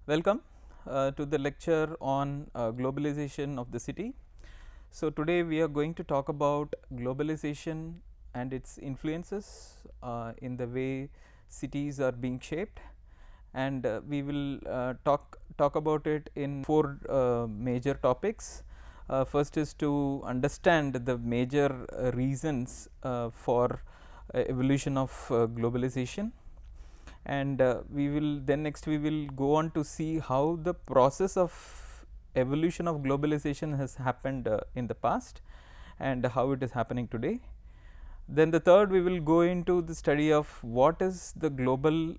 Welcome to the lecture on globalization of the city. So, today we are going to talk about globalization and its influences in the way cities are being shaped, and we will talk about it in four major topics. First is to understand the major reasons for evolution of globalization, and we will then next we will go on to see how the process of evolution of globalization has happened in the past and how it is happening today. Then the third, we will go into the study of what is the global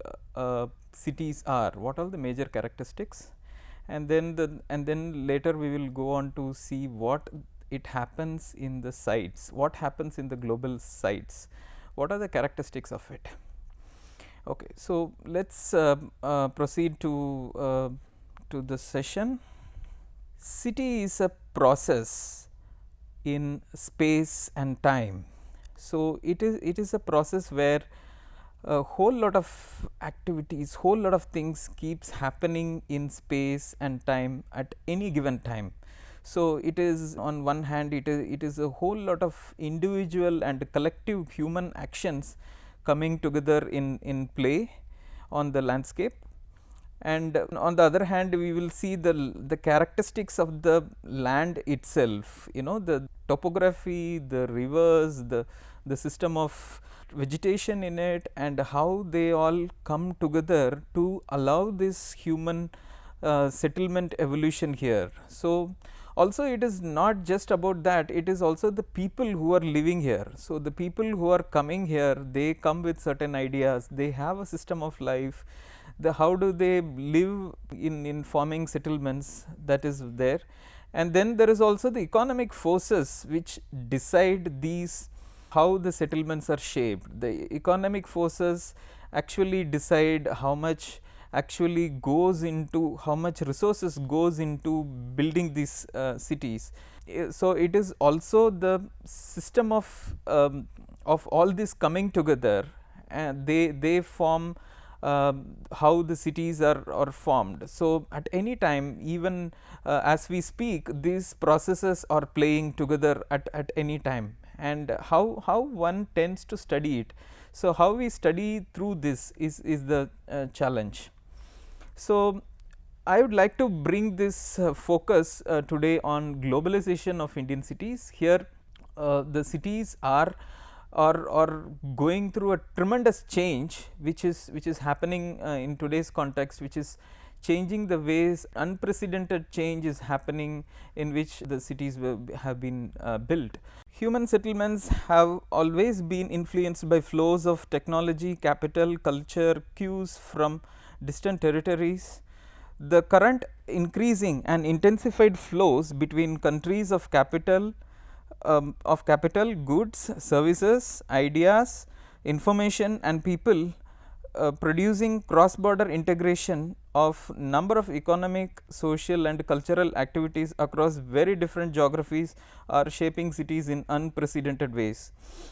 cities are, what are the major characteristics, and then later we will go on to see what it happens in the sites, what happens in the global sites, what are the characteristics of it. Okay, so let's proceed to the session. City is a process in space and time. So it is a process where a whole lot of activities, whole lot of things keeps happening in space and time at any given time. So it is, on one hand, it is a whole lot of individual and collective human actions coming together in play on the landscape, and on the other hand we will see the characteristics of the land itself, the topography, the rivers, the system of vegetation in it, and how they all come together to allow this human settlement evolution here. So also it is not just about that, it is also the people who are living here. So the people who are coming here, they come with certain ideas, they have a system of life, how do they live in forming settlements, that is there. And then there is also the economic forces which decide these, how the settlements are shaped. The economic forces actually decide how much actually goes into, how much resources goes into building these cities. So it is also the system of all this coming together, and they form how the cities are formed. So at any time, even as we speak, these processes are playing together at any time, and how one tends to study it. So how we study through this is the challenge. So I would like to bring this focus today on globalization of Indian cities. Here the cities are going through a tremendous change, which is happening in today's context, which is changing the ways. Unprecedented change is happening in which the cities have been built. Human settlements have always been influenced by flows of technology, capital, culture, cues from distant territories. The current increasing and intensified flows between countries of capital, goods, services, ideas, information, and people, producing cross border integration of number of economic, social, and cultural activities across very different geographies, are shaping cities in unprecedented ways.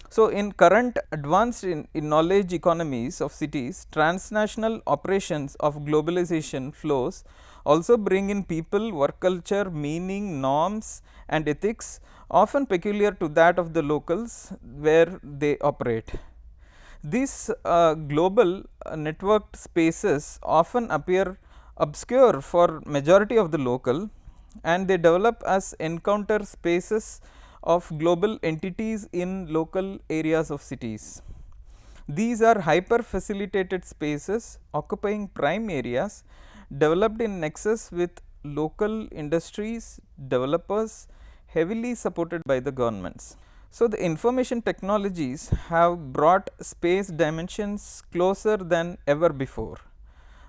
So in current advanced in knowledge economies of cities, transnational operations of globalization flows also bring in people, work culture, meaning, norms, and ethics, often peculiar to that of the locals where they operate. These global networked spaces often appear obscure for majority of the local, and they develop as encounter spaces of global entities in local areas of cities. These are hyper facilitated spaces occupying prime areas, developed in nexus with local industries, developers, heavily supported by the governments. So the information technologies have brought space dimensions closer than ever before.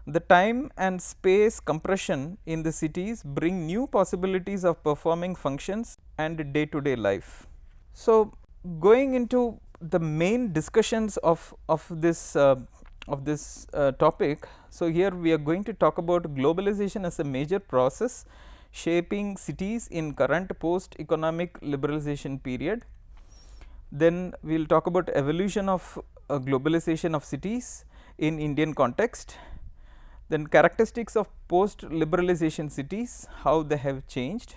The time and space compression in the cities bring new possibilities of performing functions and day to day life. So going into the main discussions of this topic. So here we are going to talk about globalization as a major process shaping cities in current post economic liberalization period. Then we will talk about evolution of globalization of cities in Indian context. Then characteristics of post liberalization cities, how they have changed,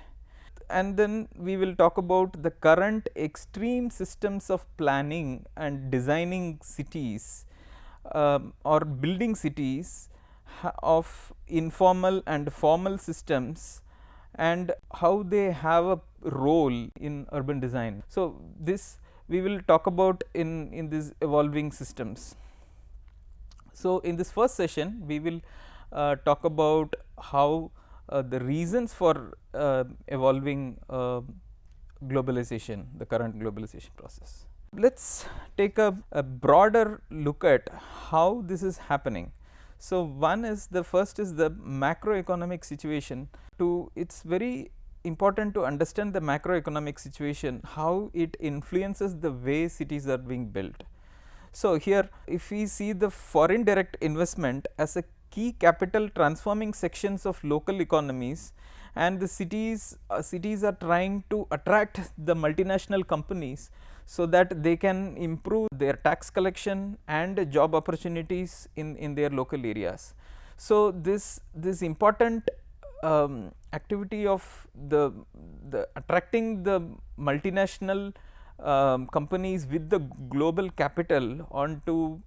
and then we will talk about the current extreme systems of planning and designing cities or building cities of informal and formal systems, and how they have a role in urban design. So, this we will talk about in these evolving systems. So, in this first session we will talk about how the reasons for evolving globalization, the current globalization process. Let us take a broader look at how this is happening. So, one is the first is the macroeconomic situation. It is very important to understand the macroeconomic situation, how it influences the way cities are being built. So, here if we see the foreign direct investment as a key capital transforming sections of local economies, and the cities are trying to attract the multinational companies, so that they can improve their tax collection and job opportunities in their local areas. So, this important activity of the attracting the multinational companies with the global capital onto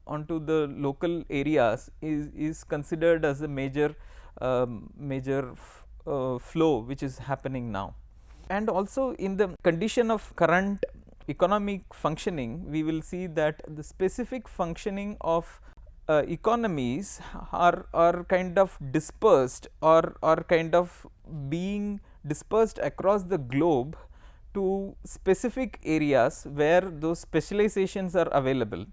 the local areas is considered as a major flow which is happening now. And also in the condition of current economic functioning, we will see that the specific functioning of economies are kind of dispersed or kind of being dispersed across the globe to specific areas where those specializations are available.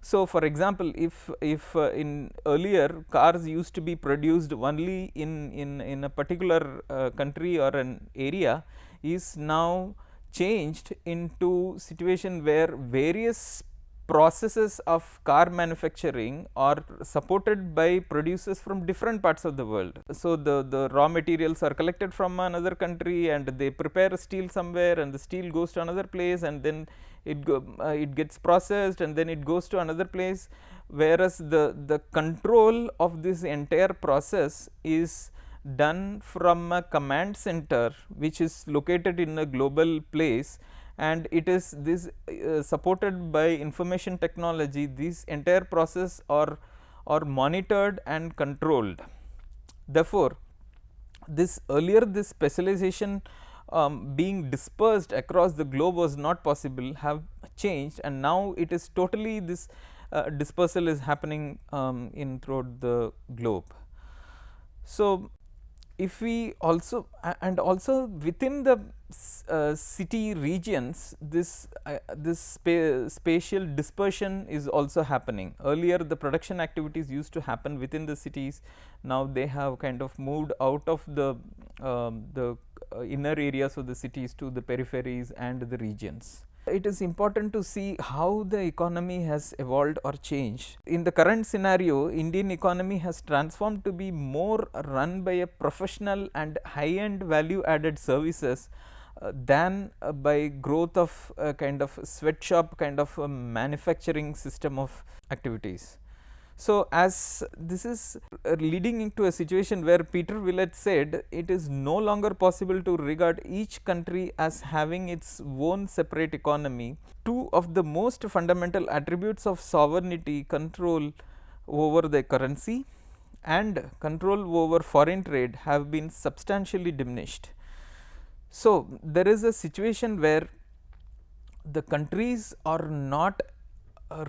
So, for example, if in earlier cars used to be produced only in a particular country or an area, is now changed into situation where various processes of car manufacturing are supported by producers from different parts of the world. So, the raw materials are collected from another country and they prepare steel somewhere, and the steel goes to another place, and then it gets processed and then it goes to another place, whereas the control of this entire process is done from a command center which is located in a global place, and it is this supported by information technology. This entire process are monitored and controlled. Therefore, this specialization being dispersed across the globe was not possible, have changed, and now it is totally this dispersal is happening in throughout the globe. So, if we also and also within the city regions, this spatial dispersion is also happening. Earlier the production activities used to happen within the cities, now they have kind of moved out of the inner areas of the cities to the peripheries and the regions. It is important to see how the economy has evolved or changed. In the current scenario, Indian economy has transformed to be more run by a professional and high end value added services than by growth of kind of sweatshop kind of a manufacturing system of activities. So, as this is leading into a situation where Peter Willett said it is no longer possible to regard each country as having its own separate economy. Two of the most fundamental attributes of sovereignty, control over the currency and control over foreign trade, have been substantially diminished. So, there is a situation where the countries are not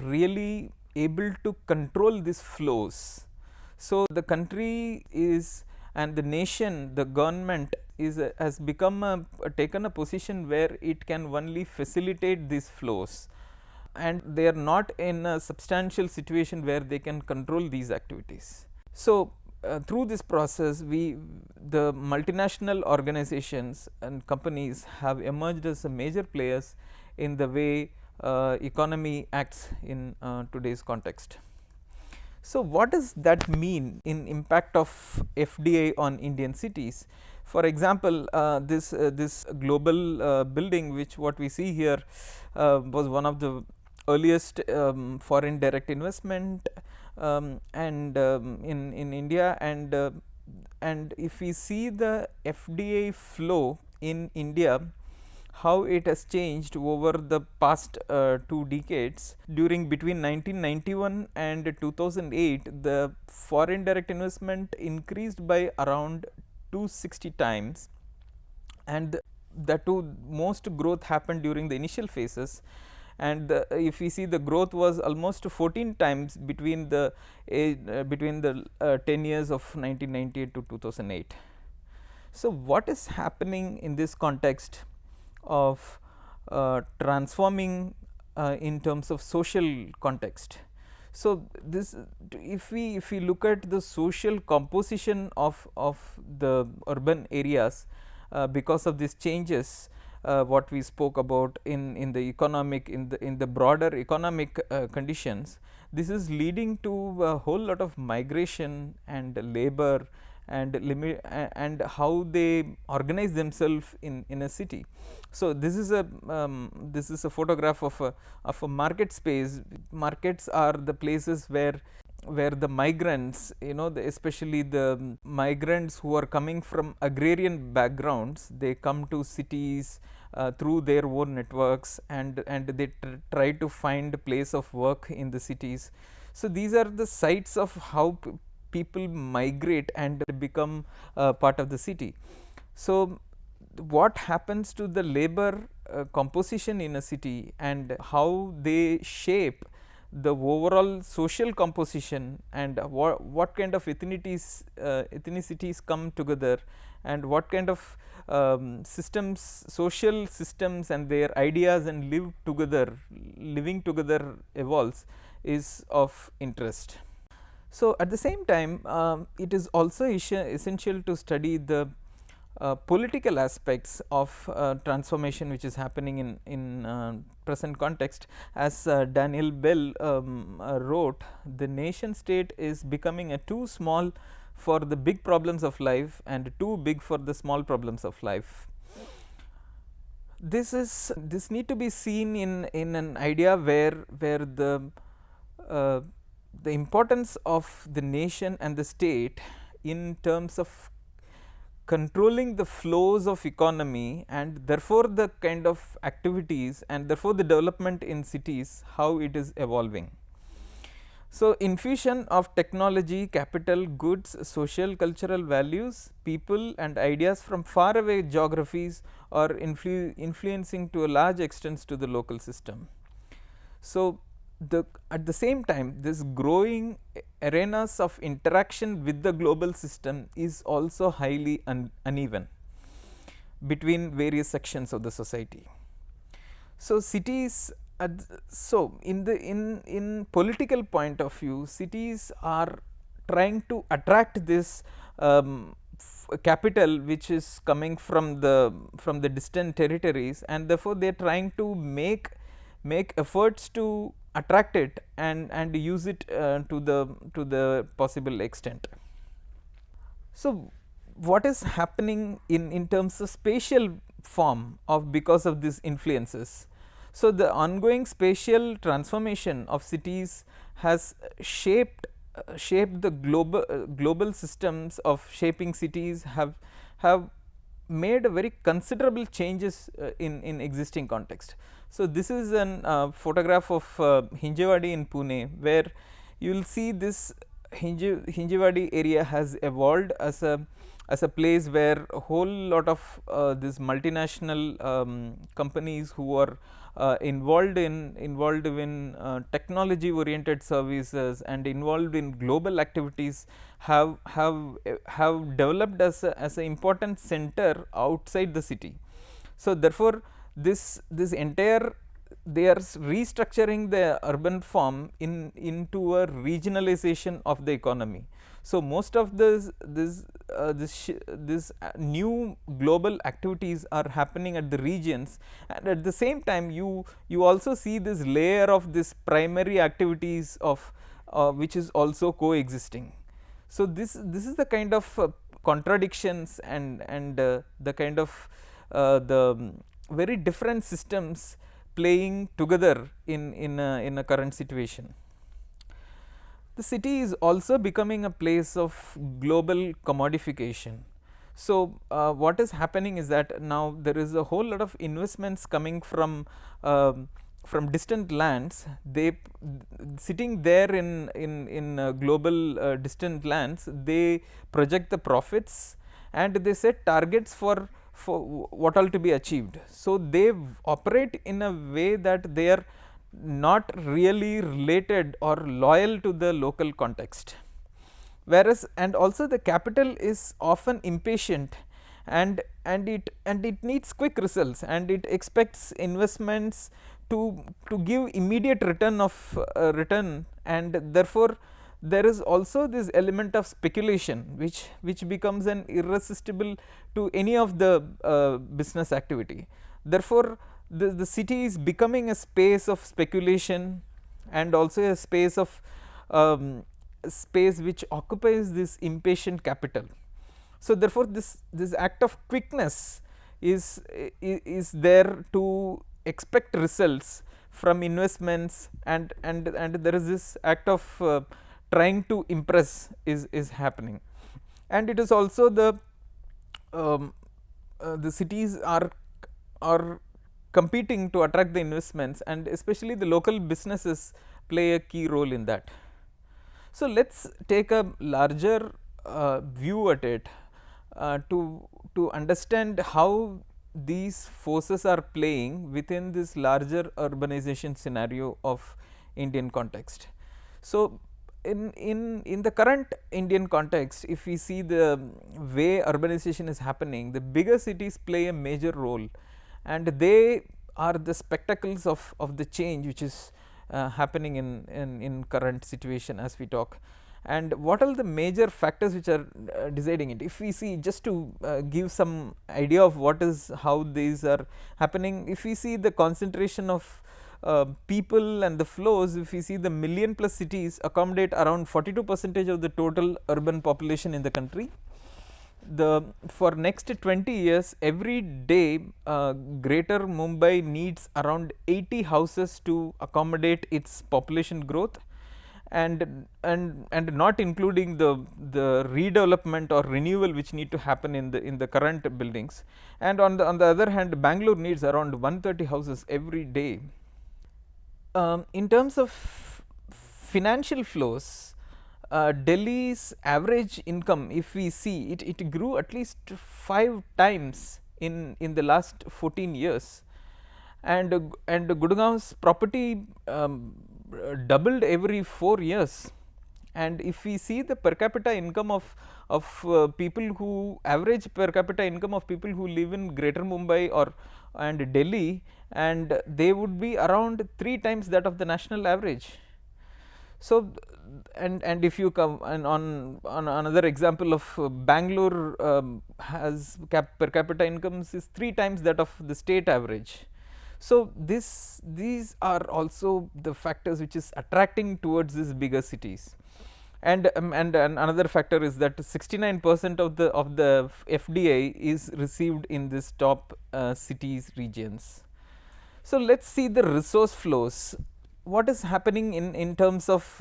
really able to control these flows. So, the country is and the nation, the government is has become taken a position where it can only facilitate these flows, and they are not in a substantial situation where they can control these activities. So, through this process the multinational organizations and companies have emerged as a major players in the way economy acts in today's context. So, what does that mean in impact of FDI on Indian cities? For example, this global building which what we see here was one of the earliest foreign direct investment in India, and if we see the FDI flow in India, how it has changed over the past 2 decades. During between 1991 and 2008, the foreign direct investment increased by around 260 times, and the two most growth happened during the initial phases. And if we see, the growth was almost 14 times between the 10 years of 1998 to 2008. So, what is happening in this context of transforming in terms of social context? So, this if we look at the social composition of the urban areas, because of these changes, what we spoke about in the economic, in the broader economic conditions, this is leading to a whole lot of migration and labor and and how they organize themselves in a city. So, this is a photograph of a market space. Markets are the places where the migrants, especially the migrants who are coming from agrarian backgrounds, they come to cities through their own networks, and they try to find a place of work in the cities. So, these are the sites of how people migrate and become part of the city. So, what happens to the labor composition in a city, and how they shape the overall social composition, and what kind of ethnicities come together, and what kind of systems, social systems and their ideas and living together evolves, is of interest. So, at the same time, it is also essential to study the political aspects of transformation which is happening in present context. As Daniel Bell wrote, the nation state is becoming too small for the big problems of life and too big for the small problems of life. This need to be seen in an idea where the importance of the nation and the state in terms of controlling the flows of economy, and therefore the kind of activities, and therefore the development in cities, how it is evolving. So, infusion of technology, capital, goods, social, cultural values, people and ideas from far away geographies are influencing to a large extent to the local system. So, at the same time, this growing arenas of interaction with the global system is also highly uneven between various sections of the society. So, cities, so in political point of view, cities are trying to attract this capital which is coming from the distant territories, and therefore they are trying to make efforts to attract it and use it to the possible extent. So, what is happening in terms of spatial form of because of these influences? So, the ongoing spatial transformation of cities has shaped the global systems of shaping cities have made a very considerable changes in existing context. So, this is an photograph of Hinjewadi in Pune, where you will see this Hinjewadi area has evolved as a place where a whole lot of these multinational companies who are involved in technology oriented services and involved in global activities have developed as an important center outside the city. So, therefore, this entire, they are restructuring the urban form into a regionalization of the economy. So, most of this new global activities are happening at the regions, and at the same time you also see this layer of this primary activities of which is also coexisting. So, this is the kind of contradictions and the kind of the very different systems playing together in a current situation. the city is also becoming a place of global commodification. So, what is happening is that now there is a whole lot of investments coming from distant lands. They sitting there in global distant lands, they project the profits and they set targets for what all to be achieved. So, they operate in a way that they are not really related or loyal to the local context, whereas and also the capital is often impatient and it needs quick results and it expects investments to give immediate return of return, and therefore there is also this element of speculation which becomes an irresistible to any of the business activity. Therefore, the city is becoming a space of speculation and also a space of space which occupies this impatient capital. So, therefore, this act of quickness is there to expect results from investments, and there is this act of trying to impress is happening. And it is also the cities are competing to attract the investments, and especially the local businesses play a key role in that. So, let us take a larger view at it to understand how these forces are playing within this larger urbanization scenario of Indian context. So, in the current Indian context, if we see the way urbanization is happening, the bigger cities play a major role, and they are the spectacles of the change which is happening in current situation as we talk. And what are the major factors which are deciding it? If we see, just to give some idea of what is how these are happening, if we see the concentration of people and the flows, if we see the million plus cities accommodate around 42% of the total urban population in the country. For next 20 years, every day Greater Mumbai needs around 80 houses to accommodate its population growth, and not including the redevelopment or renewal which need to happen in the current buildings. And on the other hand, Bangalore needs around 130 houses every day. In terms of financial flows, Delhi's average income, if we see it, it grew at least 5 times in the last 14 years, and Gurgaon's property doubled every 4 years. And if we see the per capita income of people who average per capita income of people who live in Greater Mumbai and Delhi, and they would be around 3 times that of the national average. So, and if you come on another example of Bangalore has per capita incomes is 3 times that of the state average. So, these are also the factors which is attracting towards these bigger cities. And another factor is that 69% of the FDI is received in this top cities regions. So, let us see the resource flows. What is happening in terms of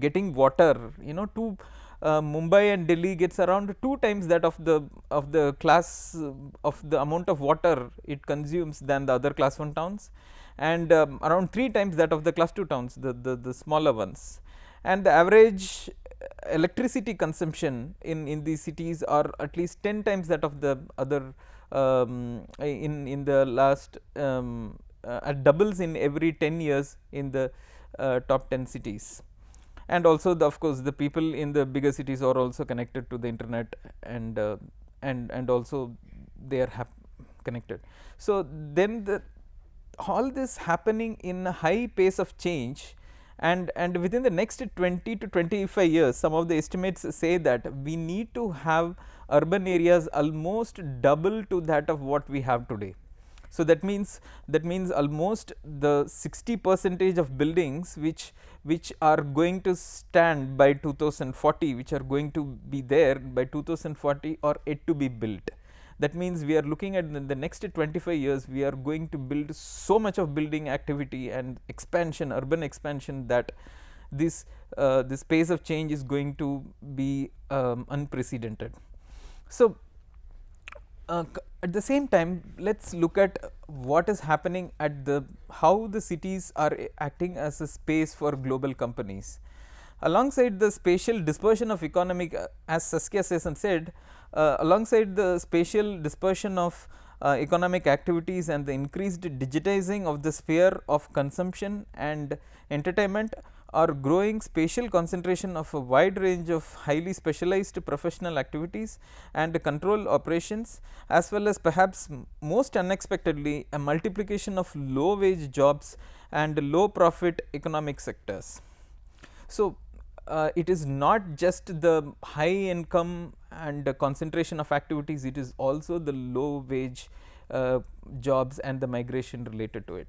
getting water, to Mumbai and Delhi gets around 2 times that of the class of the amount of water it consumes than the other class 1 towns, and around 3 times that of the class 2 towns, the smaller ones. And the average electricity consumption in these cities are at least 10 times that of the other in the last doubles in every 10 years in the top 10 cities. And also of course, the people in the bigger cities are also connected to the internet, and also they are connected. So, then all this happening in a high pace of change, and within the next 20 to 25 years, some of the estimates say that we need to have urban areas almost double to that of what we have today. So, that means almost the 60% of buildings which are going to stand by 2040, which are going to be there by 2040, are yet to be built. That means we are looking at the next 25 years, we are going to build so much of building activity and expansion, urban expansion, that this pace of change is going to be unprecedented. So at the same time, let's look at what is happening at how the cities are acting as a space for global companies. Alongside the spatial dispersion of economic, as Saskia Sesson said, alongside the spatial dispersion of economic activities and the increased digitizing of the sphere of consumption and entertainment, are growing spatial concentration of a wide range of highly specialized professional activities and control operations, as well as perhaps most unexpectedly a multiplication of low wage jobs and low profit economic sectors. So it is not just the high income and the concentration of activities, it is also the low wage jobs and the migration related to it.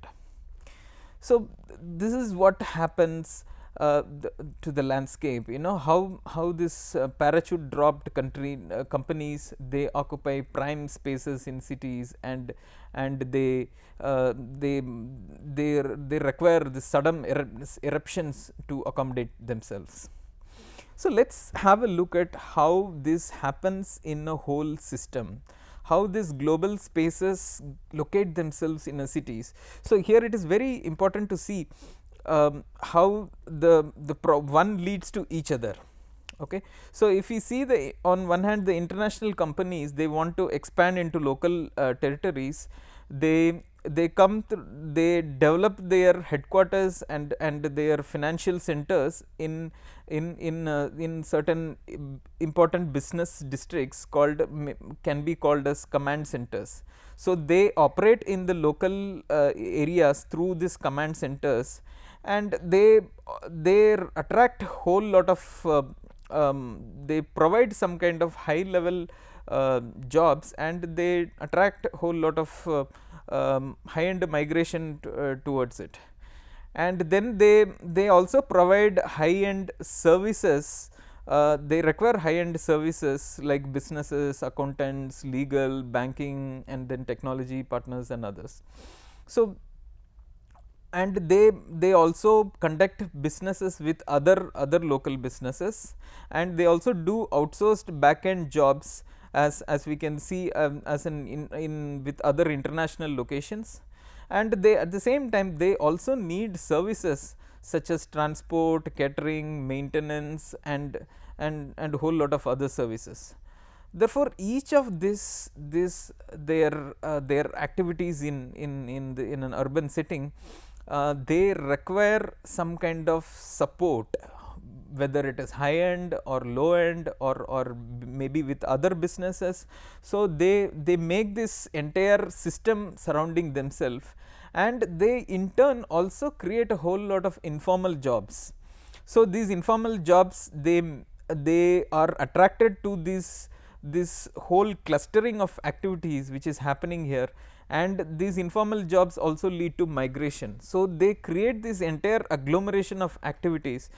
So this is what happens to the landscape, how this parachute dropped companies, they occupy prime spaces in cities, and they require the sudden eruptions to accommodate themselves. So let's have a look at how this happens in a whole system, how these global spaces locate themselves in a cities. So here it is very important to see how the one leads to each other. Okay. So if we see on one hand the international companies, they want to expand into local territories, they develop their headquarters and their financial centers in certain important business districts can be called as command centers. So they operate in the local areas through these command centers, and they attract whole lot of they provide some kind of high level jobs, and they attract whole lot of high end migration towards it. And then they also provide high end services. They require high end services like businesses, accountants, legal, banking, and then technology partners and others. So and they also conduct businesses with other local businesses, and they also do outsourced back end jobs, as we can see as in with other international locations. And they at the same time they also need services such as transport, catering, maintenance, and whole lot of other services. Therefore each of their activities in an urban setting, they require some kind of support, whether it is high end or low end or maybe with other businesses. So they make this entire system surrounding themselves, and they in turn also create a whole lot of informal jobs. So these informal jobs, they are attracted to this whole clustering of activities which is happening here, and these informal jobs also lead to migration. So they create this entire agglomeration of activities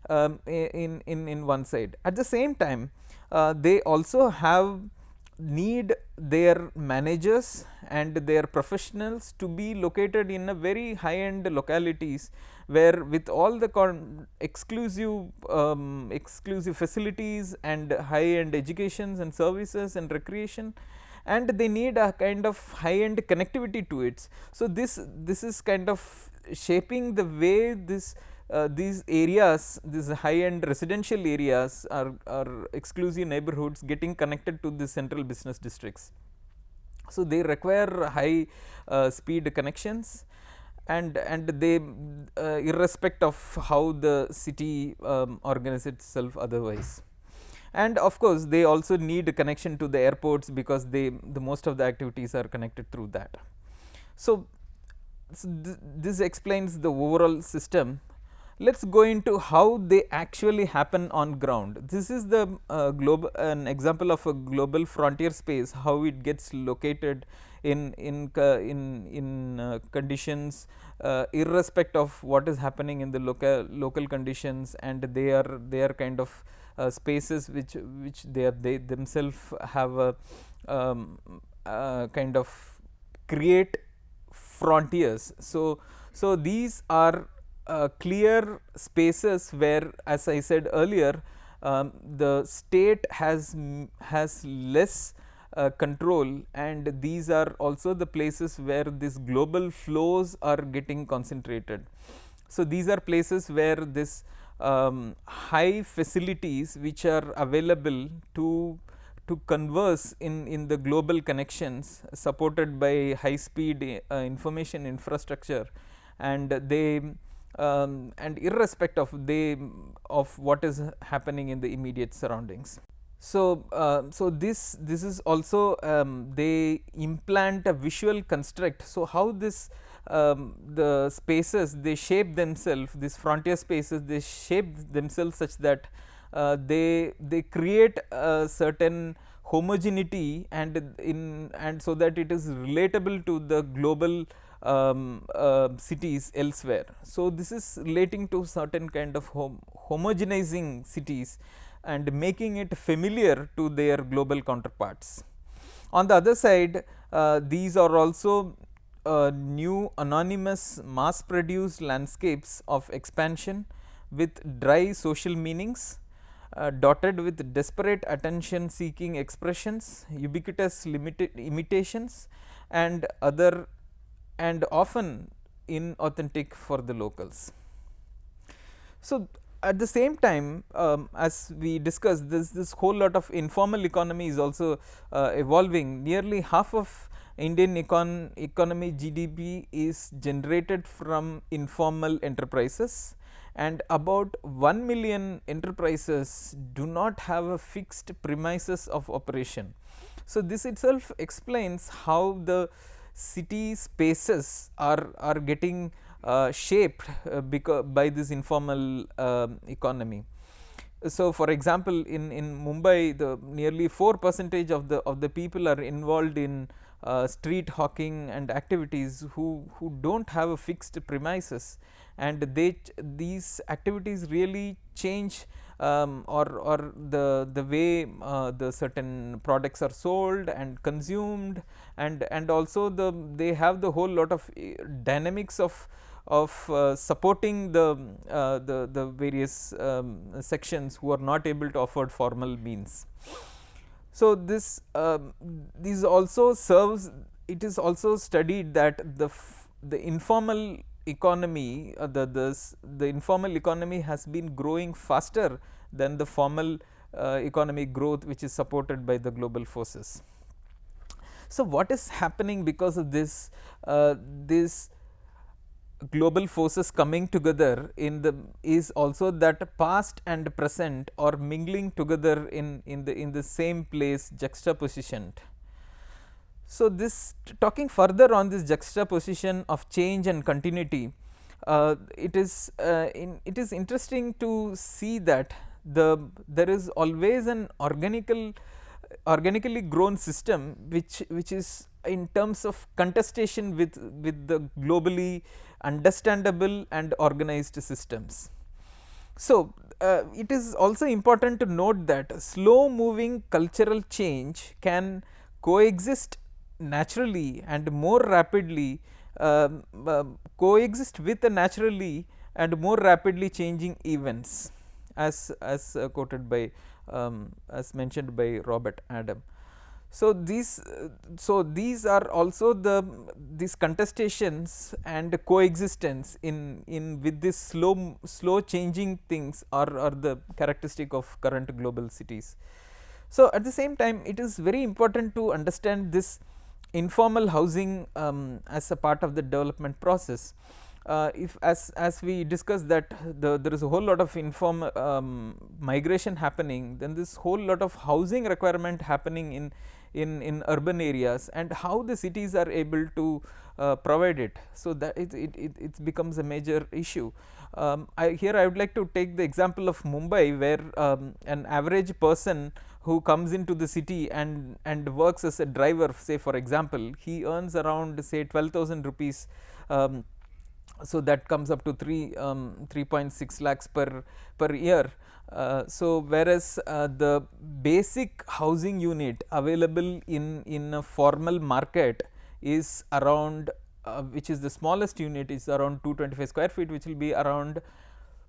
in one side. At the same time, they also need their managers and their professionals to be located in a very high end localities, where with all the exclusive facilities and high end educations and services and recreation, and they need a kind of high end connectivity to it. So this is kind of shaping the way these areas, these high end residential areas are exclusive neighborhoods getting connected to the central business districts. So they require high speed connections, and they irrespective of how the city organizes itself otherwise. And of course they also need a connection to the airports, because the most of the activities are connected through that. So this explains the overall system. Let's go into how they actually happen on ground. This is the an example of a global frontier space, how it gets located in conditions irrespective of what is happening in the local conditions, and they are kind of spaces which they themselves have a kind of create frontiers. So these are clear spaces where, as I said earlier, the state has less control, and these are also the places where these global flows are getting concentrated. So, these are places where this high facilities which are available to converse in the global connections supported by high speed information infrastructure, and they and irrespective of what is happening in the immediate surroundings. So, this is also they implant a visual construct. So, how this the spaces they shape themselves, these frontier spaces they shape themselves such that they create a certain homogeneity and so that it is relatable to the global cities elsewhere. So, this is relating to certain kind of homogenizing cities and making it familiar to their global counterparts. On the other side, these are also new anonymous mass produced landscapes of expansion with dry social meanings, dotted with desperate attention seeking expressions, ubiquitous imitations, and other and often inauthentic for the locals. So, at the same time, as we discussed, this whole lot of informal economy is also evolving. Nearly half of Indian economy GDP is generated from informal enterprises, and about 1,000,000 enterprises do not have a fixed premises of operation. So, this itself explains how the city spaces are getting shaped by this informal economy. So, for example, in Mumbai, the nearly 4% of the people are involved in street hawking and activities who do not have a fixed premises, and these activities really change or the way the certain products are sold and consumed, and also they have the whole lot of dynamics of supporting the various sections who are not able to afford formal means. So, this also serves, it is also studied that the informal economy the informal economy has been growing faster than the formal economic growth, which is supported by the global forces. So, what is happening because of this global forces coming together is also that past and present are mingling together in the same place, juxtapositioned. So, this talking further on this juxtaposition of change and continuity, it is interesting to see that there is always an organically grown system which is in terms of contestation with the globally understandable and organized systems. So, it is also important to note that slow moving cultural change can coexist naturally and more rapidly coexist with the naturally and more rapidly changing events, as quoted by as mentioned by Robert Adam. So, these are also these contestations and coexistence in with this slow changing things are the characteristic of current global cities. So, at the same time, it is very important to understand this informal housing as a part of the development process. If as we discussed that there is a whole lot of migration happening, then this whole lot of housing requirement happening in urban areas, and how the cities are able to provide it. So, that it becomes a major issue. Here I would like to take the example of Mumbai, where an average person who comes into the city and works as a driver, say for example, he earns around say 12,000 rupees. So, that comes up to 3.6 lakhs per year. So, whereas the basic housing unit available in a formal market is around which is the smallest unit, is around 225 square feet, which will be around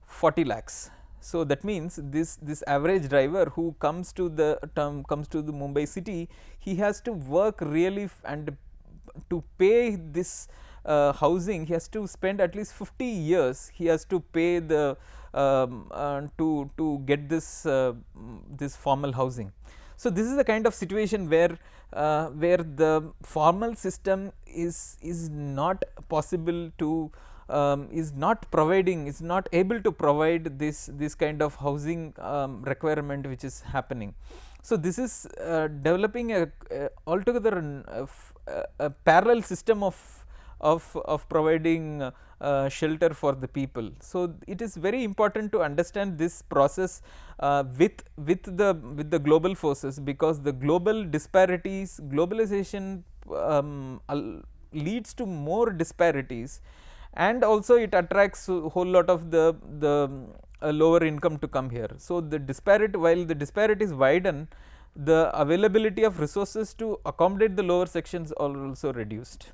40 lakhs. So, that means this average driver who comes to the Mumbai city, he has to work really and to pay this housing, he has to spend at least 50 years, he has to pay the to get this formal housing. So, this is the kind of situation where the formal system is not possible to is not providing, is not able to provide this kind of housing requirement which is happening. So, this is developing a altogether a parallel system of providing shelter for the people. So, it is very important to understand this process with the global forces, because the global disparities, globalization leads to more disparities, and also it attracts a whole lot of the lower income to come here. So, the disparity, while the disparities widen, the availability of resources to accommodate the lower sections are also reduced.